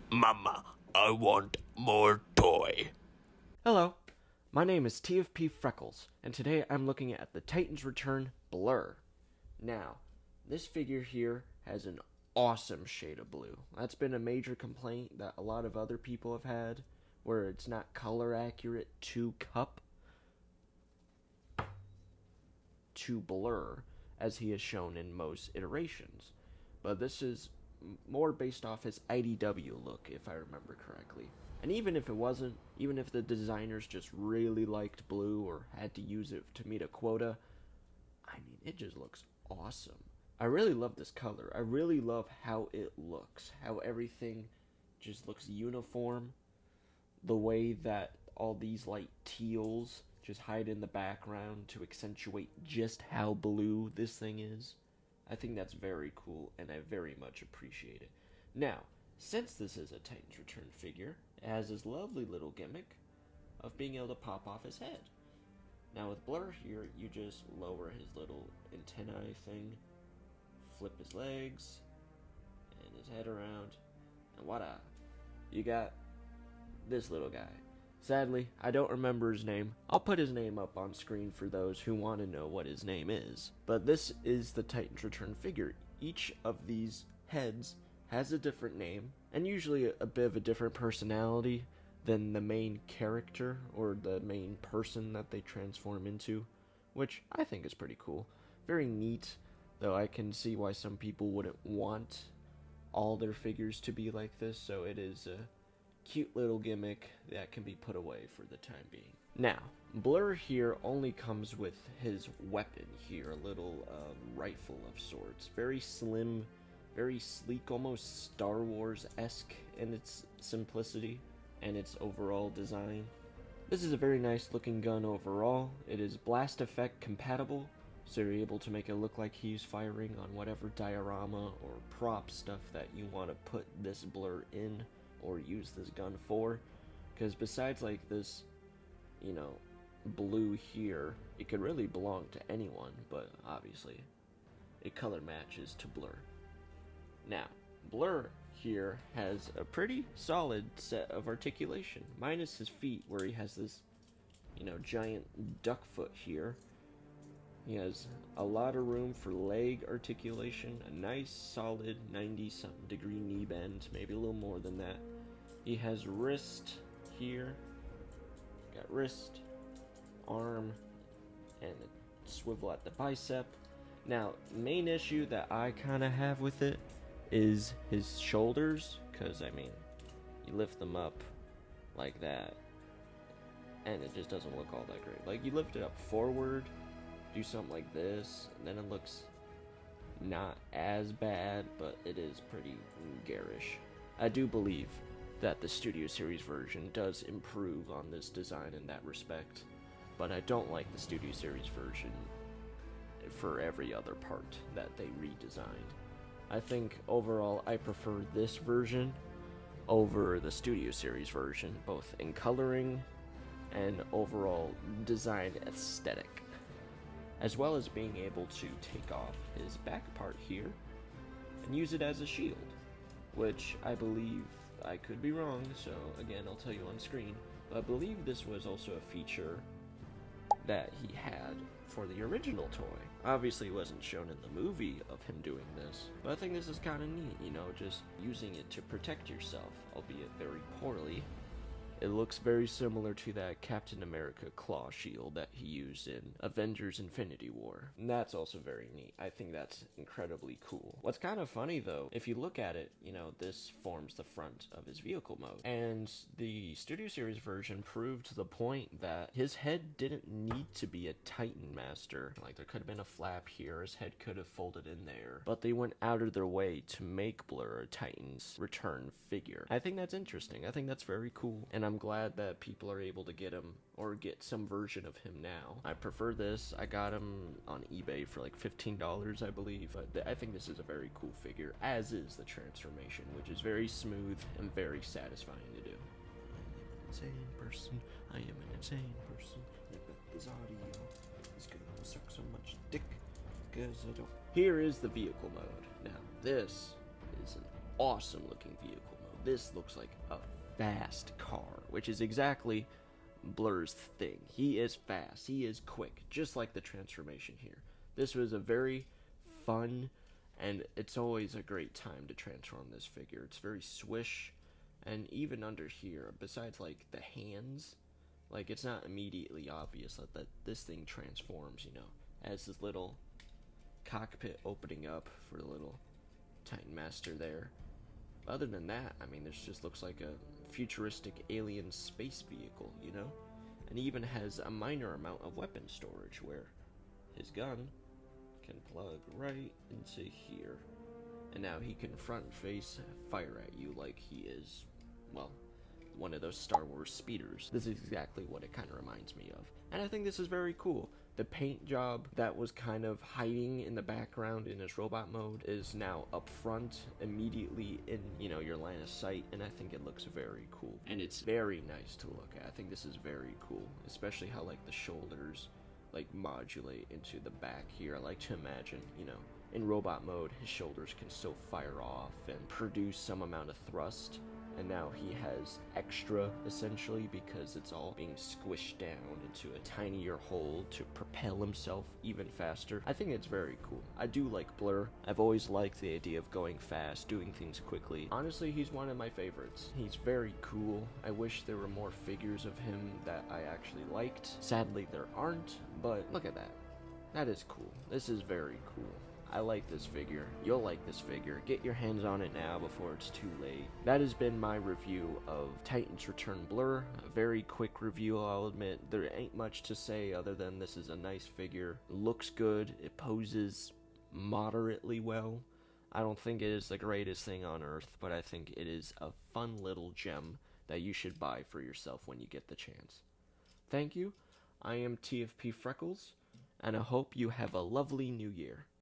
Mama, I want more toy. Hello, my name is TFP Freckles, and today I'm looking at the Titans Return Blurr. Now, this figure here has an awesome shade of blue. That's been a major complaint that a lot of other people have had, where it's not color accurate to cup to Blurr, as he has shown in most iterations. But this is more based off his IDW look, if I remember correctly. And even if it wasn't, even if the designers just really liked blue or had to use it to meet a quota, I mean, it just looks awesome. I really love this color. I really love how it looks, how everything just looks uniform. The way that all these light teals just hide in the background to accentuate just how blue this thing is. I think that's very cool, and I very much appreciate it. Now, since this is a Titans Return figure, it has this lovely little gimmick of being able to pop off his head. Now with Blurr here, you just lower his little antennae thing, flip his legs, and his head around, and voila, you got this little guy. Sadly, I don't remember his name. I'll put his name up on screen for those who want to know what his name is. But this is the Titans Return figure. Each of these heads has a different name, and usually a bit of a different personality than the main character or the main person that they transform into, which I think is pretty cool. Very neat, though I can see why some people wouldn't want all their figures to be like this, so it is a cute little gimmick that can be put away for the time being. Now, Blurr here only comes with his weapon here, a little rifle of sorts. Very slim, very sleek, almost Star Wars-esque in its simplicity and its overall design. This is a very nice looking gun overall. It is blast effect compatible, so you're able to make it look like he's firing on whatever diorama or prop stuff that you want to put this Blurr in or use this gun for, because besides like this, blue here, it could really belong to anyone, but obviously it color matches to Blurr. Now, Blurr here has a pretty solid set of articulation, minus his feet where he has this, giant duck foot here. He has a lot of room for leg articulation, a nice solid 90-something degree knee bend, maybe a little more than that. He has wrist here, got wrist, arm, and a swivel at the bicep. Now, main issue that I kind of have with it is his shoulders, because, you lift them up like that, and it just doesn't look all that great. Like, you lift it up forward, do something like this, and then it looks not as bad, but it is pretty garish. I do believe that the Studio Series version does improve on this design in that respect, but I don't like the Studio Series version for every other part that they redesigned. I think overall I prefer this version over the Studio Series version, both in coloring and overall design aesthetic, as well as being able to take off his back part here and use it as a shield, which I believe, I could be wrong, so again I'll tell you on screen, but I believe this was also a feature that he had for the original toy. Obviously it wasn't shown in the movie of him doing this, but I think this is kind of neat, just using it to protect yourself, albeit very poorly. It looks very similar to that Captain America claw shield that he used in Avengers Infinity War. And that's also very neat. I think that's incredibly cool. What's kind of funny though, if you look at it, this forms the front of his vehicle mode. And the Studio Series version proved to the point that his head didn't need to be a Titan Master. Like, there could have been a flap here, his head could have folded in there. But they went out of their way to make Blurr a Titans Return figure. I think that's interesting. I think that's very cool. And I'm glad that people are able to get him, or get some version of him now. I prefer this. I got him on eBay for like $15, I believe. But I think this is a very cool figure, as is the transformation, which is very smooth and very satisfying to do. I am an insane person. I am an insane person. I bet this audio is gonna suck so much dick, because I don't. Here is the vehicle mode. Now, this is an awesome looking vehicle mode. This looks like a fast car, which is exactly Blurr's thing. He is fast, he is quick, just like the transformation here. This was a very fun, and it's always a great time to transform this figure. It's very swish, and even under here, besides like the hands, like it's not immediately obvious that this thing transforms, you know, as this little cockpit opening up for the little Titan Master there. Other than that, I mean, this just looks like a futuristic alien space vehicle, you know? And he even has a minor amount of weapon storage where his gun can plug right into here. And now he can front face fire at you like he is, well, one of those Star Wars speeders. This is exactly what it kind of reminds me of. And I think this is very cool. The paint job that was kind of hiding in the background in his robot mode is now up front, immediately in, you know, your line of sight, and I think it looks very cool. And it's very nice to look at. I think this is very cool, especially how, like, the shoulders, like, modulate into the back here. I like to imagine, you know, in robot mode, his shoulders can still fire off and produce some amount of thrust. And now he has extra, essentially, because it's all being squished down into a tinier hole to propel himself even faster. I think it's very cool. I do like Blurr. I've always liked the idea of going fast, doing things quickly. Honestly, he's one of my favorites. He's very cool. I wish there were more figures of him that I actually liked. Sadly, there aren't, but look at that. That is cool. This is very cool. I like this figure. You'll like this figure. Get your hands on it now before it's too late. That has been my review of Titans Return Blurr. A very quick review, I'll admit. There ain't much to say other than this is a nice figure. Looks good. It poses moderately well. I don't think it is the greatest thing on earth, but I think it is a fun little gem that you should buy for yourself when you get the chance. Thank you. I am TFP Freckles, and I hope you have a lovely new year.